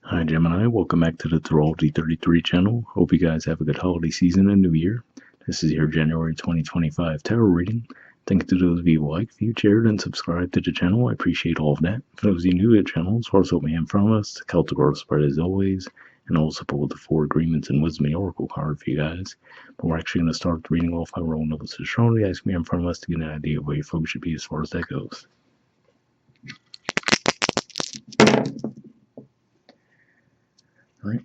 Hi Gemini, welcome back to the Astrology 33 channel. Hope you guys have a good holiday season and new year. This is your January 2025 tarot reading. Thanks to those of you who liked, viewed, shared, and subscribed to the channel. I appreciate all of that. For those of you new to the channel, as far as what we have from us, the Celtic Oracle spread as always, and also pulled the 4 agreements and wisdom of the Oracle card for you guys. But we're actually going to start the reading off by rolling over to Astrology, asking me in front of us to get an idea of where your focus should be as far as that goes. Alright.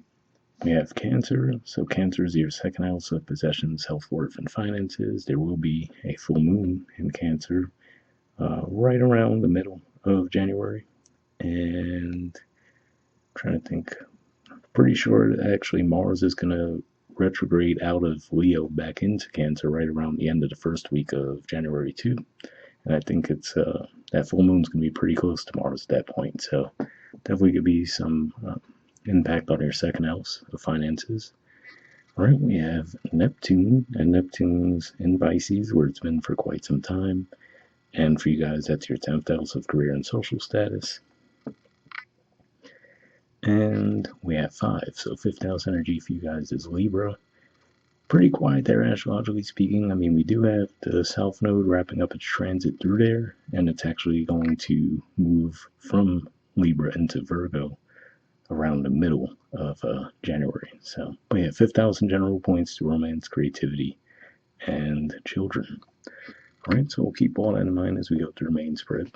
We have Cancer. So Cancer is your second house of possession, self-worth, and finances. There will be a full moon in Cancer right around the middle of January. And I'm trying to think, pretty sure that actually Mars is going to retrograde out of Leo back into Cancer right around the end of the first week of January too. And I think it's that full moon's going to be pretty close to Mars at that point. So definitely could be some impact on your second house of finances. All right, we have Neptune, and Neptune's in Pisces, where it's been for quite some time. And for you guys, that's your 10th house of career and social status. And we have 5, so 5th house energy for you guys is Libra. Pretty quiet there, astrologically speaking. I mean, we do have the South Node wrapping up its transit through there, and it's actually going to move from Libra into Virgo around the middle of January. So, but yeah, 5,000 general points to romance, creativity, and children. All right, so we'll keep all that in mind as we go through the main spread.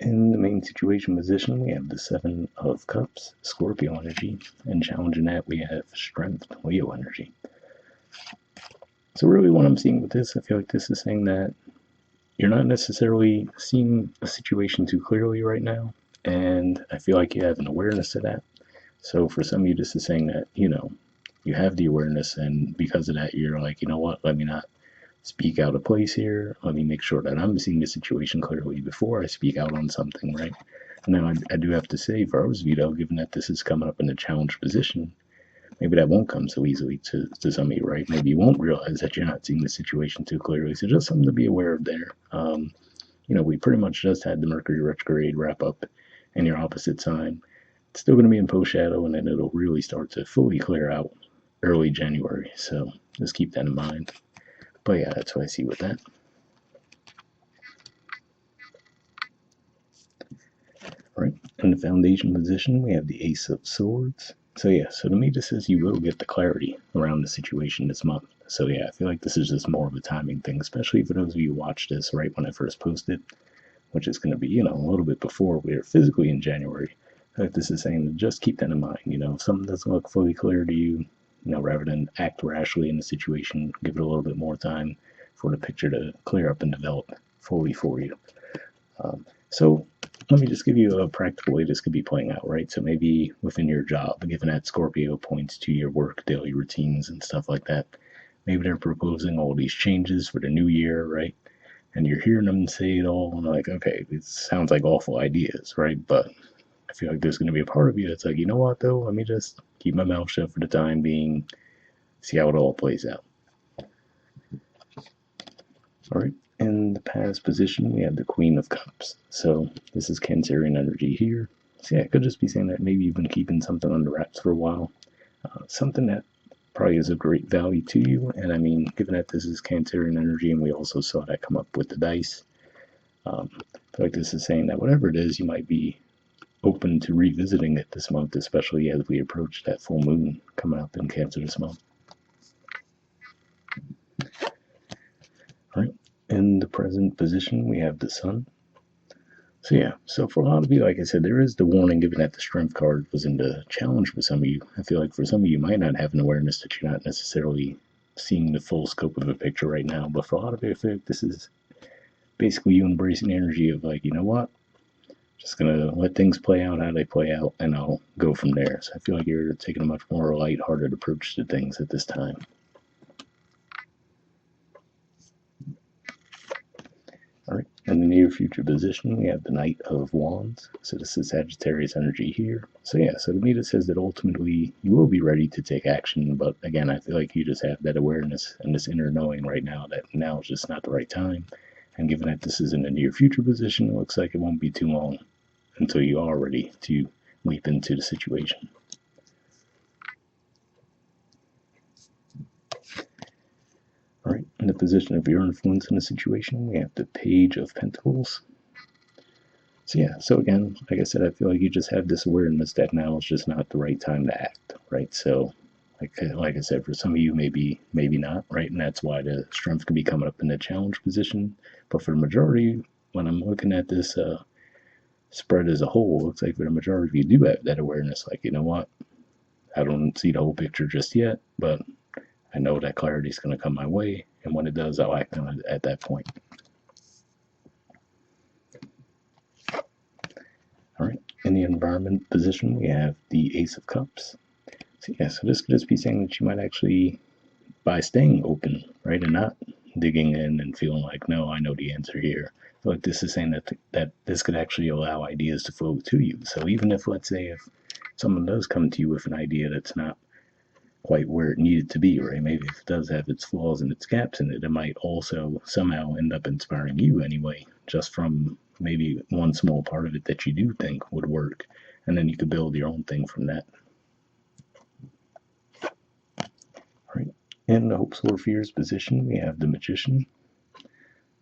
In the main situation position, we have the 7 of Cups, Scorpio energy, and challenging that, we have Strength, Leo energy. So really what I'm seeing with this, I feel like this is saying that you're not necessarily seeing a situation too clearly right now, and I feel like you have an awareness of that. So for some of you, this is saying that, you have the awareness, and because of that, you're like, you know what, let me not speak out of place here. Let me make sure that I'm seeing the situation clearly before I speak out on something, right? Now, I do have to say, for those of you, though, given that this is coming up in a challenge position, maybe that won't come so easily to some of you, right? Maybe you won't realize that you're not seeing the situation too clearly. So just something to be aware of there. We pretty much just had the Mercury retrograde wrap up in your opposite sign. It's still going to be in post shadow, and then it'll really start to fully clear out early January. So just keep that in mind. But yeah, that's what I see with that. All right, in the foundation position, we have the Ace of Swords. So yeah, so to me, this says you will get the clarity around the situation this month. So yeah, I feel like this is just more of a timing thing, especially for those of you who watch this right when I first posted, which is going to be, a little bit before we're physically in January. Like this is saying to just keep that in mind. If something doesn't look fully clear to you, rather than act rashly in the situation, give it a little bit more time for the picture to clear up and develop fully for you. So let me just give you a practical way this could be playing out, right? So maybe within your job, given that Scorpio points to your work, daily routines, and stuff like that, maybe they're proposing all these changes for the new year, right? And you're hearing them say it all, and like, okay, it sounds like awful ideas, right? But I feel like there's going to be a part of you that's like, you know what, though? Let me just keep my mouth shut for the time being, see how it all plays out. All right, in the past position, we have the Queen of Cups. So this is Cancerian energy here. So yeah, it could just be saying that maybe you've been keeping something under wraps for a while. Something that probably is of great value to you. And I mean, given that this is Cancerian energy, and we also saw that come up with the dice, I feel like this is saying that whatever it is, you might be open to revisiting it this month, especially as we approach that full moon coming up in Cancer this month. All right, in the present position, we have the Sun. So yeah, so for a lot of you, like I said, there is the warning given that the Strength card was in the challenge for some of you. I feel like for some of you, might not have an awareness that you're not necessarily seeing the full scope of a picture right now. But for a lot of you, I feel like this is basically you embracing the energy of like, you know what? Just gonna let things play out how they play out, and I'll go from there. So I feel like you're taking a much more lighthearted approach to things at this time. All right, in the near future position, we have the Knight of Wands. So this is Sagittarius energy here. So yeah, so to me this says that ultimately you will be ready to take action, but again, I feel like you just have that awareness and this inner knowing right now that now is just not the right time. And given that this is in a near future position, it looks like it won't be too long until you are ready to leap into the situation. All right, in the position of your influence in the situation, we have the Page of Pentacles. So yeah, so again, like I said, I feel like you just have this awareness that now is just not the right time to act, right? So like I said, for some of you, maybe not, right? And that's why the strength could be coming up in the challenge position. But for the majority, when I'm looking at this spread as a whole, it looks like for the majority of you do have that awareness, like, you know what, I don't see the whole picture just yet, but I know that clarity is going to come my way, and when it does, I'll act on it at that point. All right, in the environment position, we have the Ace of Cups. So yeah, so this could just be saying that you might actually, by staying open, right, and not digging in and feeling like, no, I know the answer here. I feel like this is saying that this could actually allow ideas to flow to you. So even if, let's say, if someone does come to you with an idea that's not quite where it needed to be, right? Maybe if it does have its flaws and its gaps in it, it might also somehow end up inspiring you anyway, just from maybe one small part of it that you do think would work. And then you could build your own thing from that. Right. In the Hopes or Fears position, we have the Magician.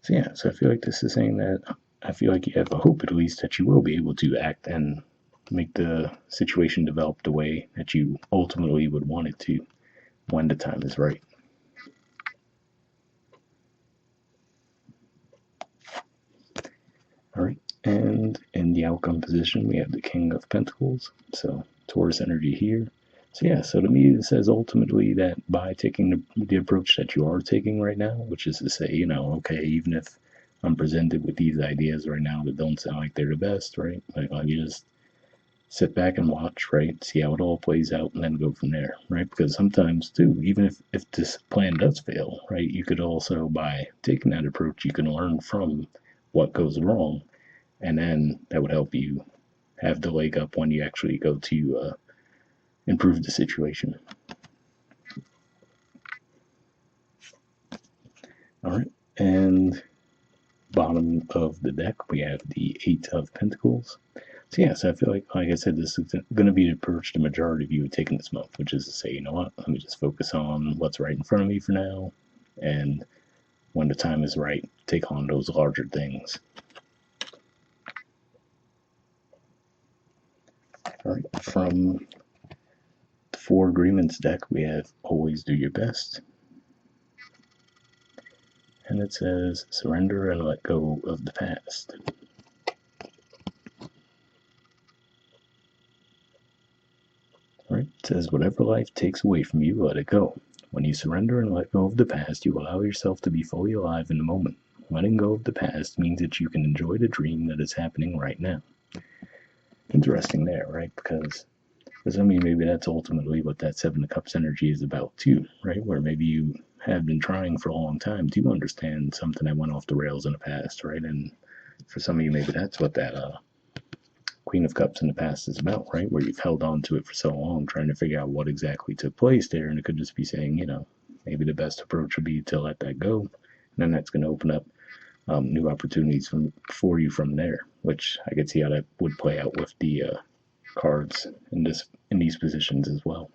So yeah, so I feel like this is saying that I feel like you have a hope at least that you will be able to act and make the situation develop the way that you ultimately would want it to when the time is right. All right, and in the outcome position, we have the King of Pentacles, so Taurus energy here. So yeah, so to me, it says ultimately that by taking the approach that you are taking right now, which is to say, you know, okay, even if I'm presented with these ideas right now that don't sound like they're the best, right? Like, I'll just sit back and watch, right? See how it all plays out and then go from there, right? Because sometimes, too, even if this plan does fail, right, you could also, by taking that approach, you can learn from what goes wrong, and then that would help you have the leg up when you actually go to improve the situation. All right, and bottom of the deck, we have the Eight of Pentacles. So yeah, so I feel like I said, this is going to be the approach the majority of you have taken this month, which is to say, you know what, let me just focus on what's right in front of me for now, and when the time is right, take on those larger things. All right, from the Four Agreements deck, we have Always Do Your Best. And it says, surrender and let go of the past. Right? It says, whatever life takes away from you, let it go. When you surrender and let go of the past, you allow yourself to be fully alive in the moment. Letting go of the past means that you can enjoy the dream that is happening right now. Interesting there, right? Because for some of you, maybe that's ultimately what that Seven of Cups energy is about too, right? Where maybe you have been trying for a long time to understand something that went off the rails in the past, right? And for some of you, maybe that's what that Queen of Cups in the past is about, right? Where you've held on to it for so long, trying to figure out what exactly took place there. And it could just be saying, you know, maybe the best approach would be to let that go. And then that's going to open up new opportunities for you from there, which I could see how that would play out with the cards in these positions as well.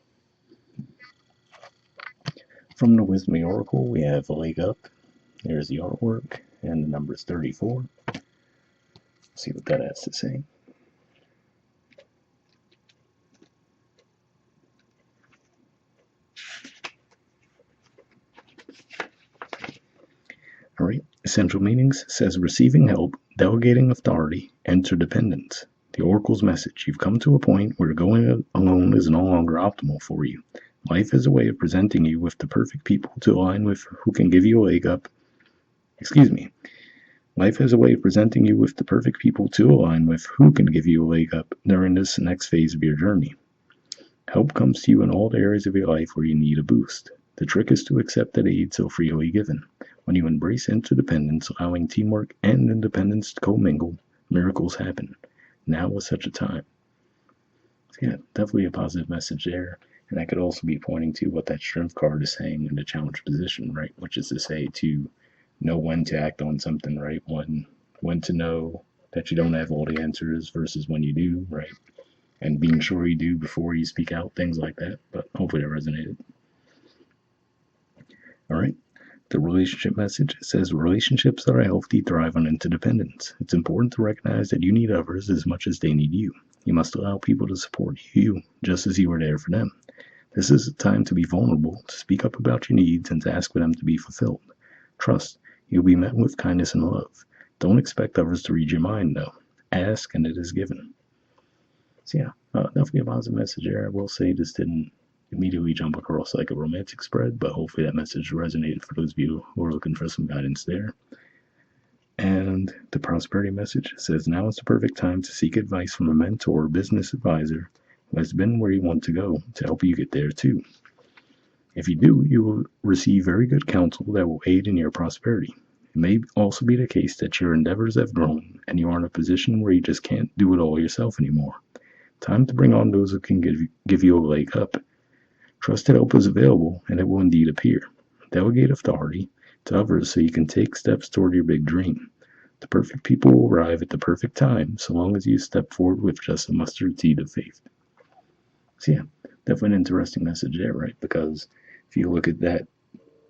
From the Wisdom Oracle, we have a leg up. There's the artwork, and the number is 34. Let's see what that has to say. All right, essential meanings says receiving help, delegating authority, interdependence. The Oracle's message: you've come to a point where going alone is no longer optimal for you. Life is a way of presenting you with the perfect people to align with who can give you a leg up. Life has a way of presenting you with the perfect people to align with who can give you a leg up during this next phase of your journey. Help comes to you in all the areas of your life where you need a boost. The trick is to accept that aid so freely given. When you embrace interdependence, allowing teamwork and independence to commingle, miracles happen. Now is such a time. So yeah, definitely a positive message there. And that could also be pointing to what that strength card is saying in the challenge position, right? Which is to say to know when to act on something, right? When to know that you don't have all the answers versus when you do, right? And being sure you do before you speak out, things like that. But hopefully that resonated. All right. The relationship message says relationships that are healthy thrive on interdependence. It's important to recognize that you need others as much as they need you. You must allow people to support you just as you are there for them. This is a time to be vulnerable, to speak up about your needs, and to ask for them to be fulfilled. Trust, you'll be met with kindness and love. Don't expect others to read your mind, though. Ask, and it is given. So, yeah, definitely a positive message there. I will say this didn't immediately jump across like a romantic spread, but hopefully that message resonated for those of you who are looking for some guidance there. And the prosperity message says now is the perfect time to seek advice from a mentor or business advisor who has been where you want to go to help you get there too. If you do, you will receive very good counsel that will aid in your prosperity. It may also be the case that your endeavors have grown and you are in a position where you just can't do it all yourself anymore. Time to bring on those who can give you a leg up. Trusted help is available, and it will indeed appear. Delegate authority to others so you can take steps toward your big dream. The perfect people will arrive at the perfect time, so long as you step forward with just a mustard seed of faith. So yeah, definitely an interesting message there, right? Because if you look at that,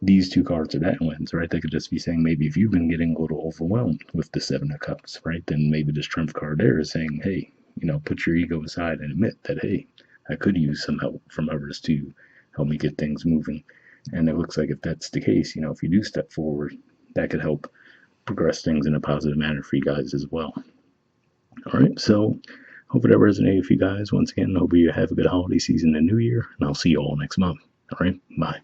these two cards are that lens, right? They could just be saying maybe if you've been getting a little overwhelmed with the Seven of Cups, right? Then maybe the Strength card there is saying, hey, put your ego aside and admit that, hey, I could use some help from others to help me get things moving. And it looks like if that's the case, if you do step forward, that could help progress things in a positive manner for you guys as well. All right, so hope that resonated with you guys. Once again, hope you have a good holiday season and New Year, and I'll see you all next month. All right, bye.